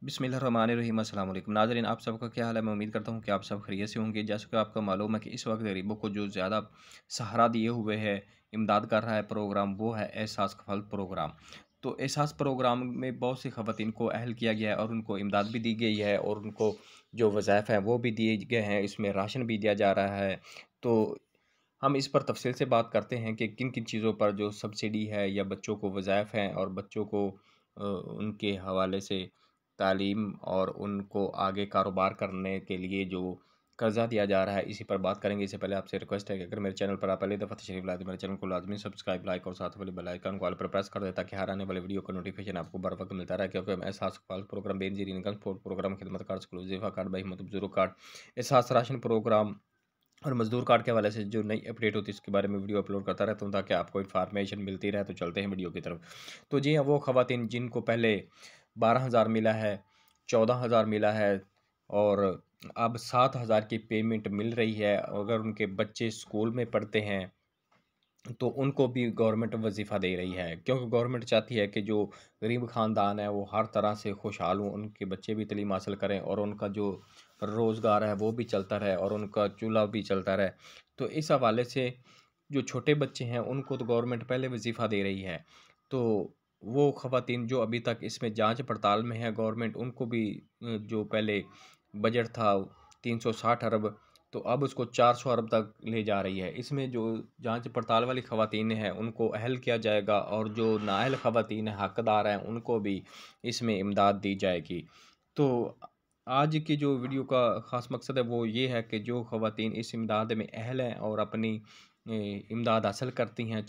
बिस्मिल्लाहिर्रहमानिर्रहीम। अस्सलाम वालेकुम नाज़रीन, आप सबका क्या हाल है। मैं उम्मीद करता हूँ कि आप सब खैरियत से होंगे। जैसा कि आपको मालूम है कि इस वक्त गरीबों को जो ज़्यादा सहारा दिए हुए है, इमदाद कर रहा है प्रोग्राम, वो है एहसास कफल प्रोग्राम। तो एहसास प्रोग्राम में बहुत सी ख़वातीन को अहल किया गया है और उनको इमदाद भी दी गई है और उनको जो वज़ाइफ हैं वो भी दिए गए हैं। इसमें राशन भी दिया जा रहा है। तो हम इस पर तफसील से बात करते हैं कि किन किन चीज़ों पर जो सब्सिडी है या बच्चों को वज़ाइफ हैं और बच्चों को उनके हवाले से तालीम और उनको आगे कारोबार करने के लिए जो कर्ज़ा दिया जा रहा है, इसी पर बात करेंगे। इससे पहले आपसे रिक्वेस्ट है कि अगर मेरे चैनल पर आप पहली दफ़ा तशरीफ़ लाए तो मेरे चैनल को लाज़मी सब्सक्राइब, लाइक और साथ वाले बेल आइकन को ऑल पर प्रेस कर दें ताकि हर आने वाले वीडियो का नोटिफिकेशन आपको बर वक्त मिलता रहे। क्योंकि हम Ehsaas Kafaalat program, Benazir income support program, Khidmat card, exclusive card, Bahimmat Buzurg card, एहसास राशन प्रोग्राम और मज़दूर कार्ड के हवाले से जो नई अपडेट होती है उसके बारे में वीडियो अपलोड करता रहता हूँ ताकि आपको इन्फॉर्मेशन मिलती रहे। तो चलते हैं वीडियो की तरफ। तो जी हाँ, वो ख़वातीन जिनको पहले 12,000 मिला है, 14,000 मिला है और अब 7,000 की पेमेंट मिल रही है। अगर उनके बच्चे स्कूल में पढ़ते हैं तो उनको भी गवर्नमेंट वजीफ़ा दे रही है, क्योंकि गवर्नमेंट चाहती है कि जो गरीब ख़ानदान है वो हर तरह से खुशहाल हों, उनके बच्चे भी तालीम हासिल करें और उनका जो रोज़गार है वो भी चलता रहे और उनका चूल्हा भी चलता रहे। तो इस हवाले से जो छोटे बच्चे हैं उनको तो गवर्नमेंट पहले वजीफ़ा दे रही है। तो वो ख़वातीन जो अभी तक इसमें जाँच पड़ताल में है, गवर्नमेंट उनको भी जो पहले बजट था 360 अरब, तो अब उसको 400 अरब तक ले जा रही है। इसमें जो जाँच पड़ताल वाली ख़वातीन हैं उनको अहल किया जाएगा और जो नाअहल ख़वातीन हैं, हक़दार हैं, उनको भी इसमें इमदाद दी जाएगी। तो आज की जो वीडियो का ख़ास मकसद है वो ये है कि जो ख़वातीन इस इमदाद में अहल हैं और अपनी इमदाद हासिल करती हैं,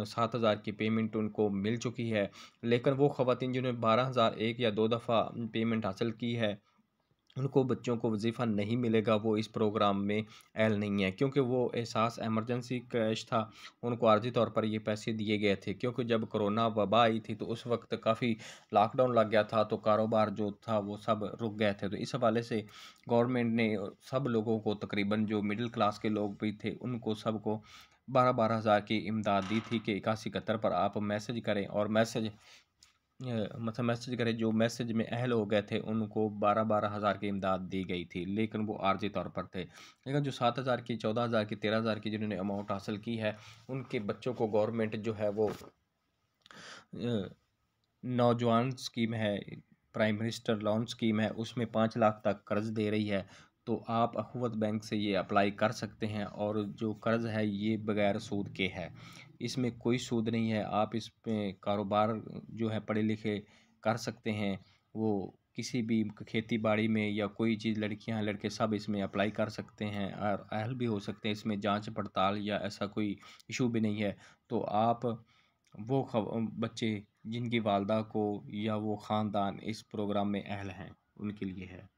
7,000 की पेमेंट उनको मिल चुकी है। लेकिन वो ख़वातीन जिन्होंने 12,000 एक या 2 दफ़ा पेमेंट हासिल की है, उनको बच्चों को वजीफ़ा नहीं मिलेगा, वो इस प्रोग्राम में अहल नहीं है, क्योंकि वो एहसास इमरजेंसी कैश था, उनको आर्ज़ी तौर पर ये पैसे दिए गए थे। क्योंकि जब कोरोना वबा आई थी तो उस वक्त काफ़ी लॉकडाउन लग गया था, तो कारोबार जो था वो सब रुक गए थे। तो इस हवाले से गवर्नमेंट ने सब लोगों को, तकरीबन जो मिडिल क्लास के लोग भी थे उनको सबको 12-12 हज़ार की इमदाद दी थी कि 8171 पर आप मैसेज करें और मतलब मैसेज करें। जो मैसेज में अहल हो गए थे उनको 12-12 हज़ार की इमदाद दी गई थी, लेकिन वो आर्जी तौर पर थे। लेकिन जो 7,000 की, 14,000 की, 13,000 की जिन्होंने अमाउंट हासिल की है, उनके बच्चों को गवर्नमेंट जो है वो नौजवान स्कीम है, प्राइम मिनिस्टर लोन स्कीम है, उसमें 5 लाख तक कर्ज़ दे रही है। तो आप अख़ुवत बैंक से ये अप्लाई कर सकते हैं और जो कर्ज़ है ये बग़ैर सूद के है। इसमें कोई सूद नहीं है। आप इस पे कारोबार जो है पढ़े लिखे कर सकते हैं। वो किसी भी खेती-बाड़ी में या कोई चीज़, लड़कियाँ, लड़के सब इसमें अप्लाई कर सकते हैं और अहल भी हो सकते हैं। इसमें जाँच-पड़ताल या ऐसा कोई इश्यू भी नहीं है। तो आप वो बच्चे जिनकी वालदा को या वो ख़ानदान इस प्रोग्राम में अहल हैं, उनके लिए है।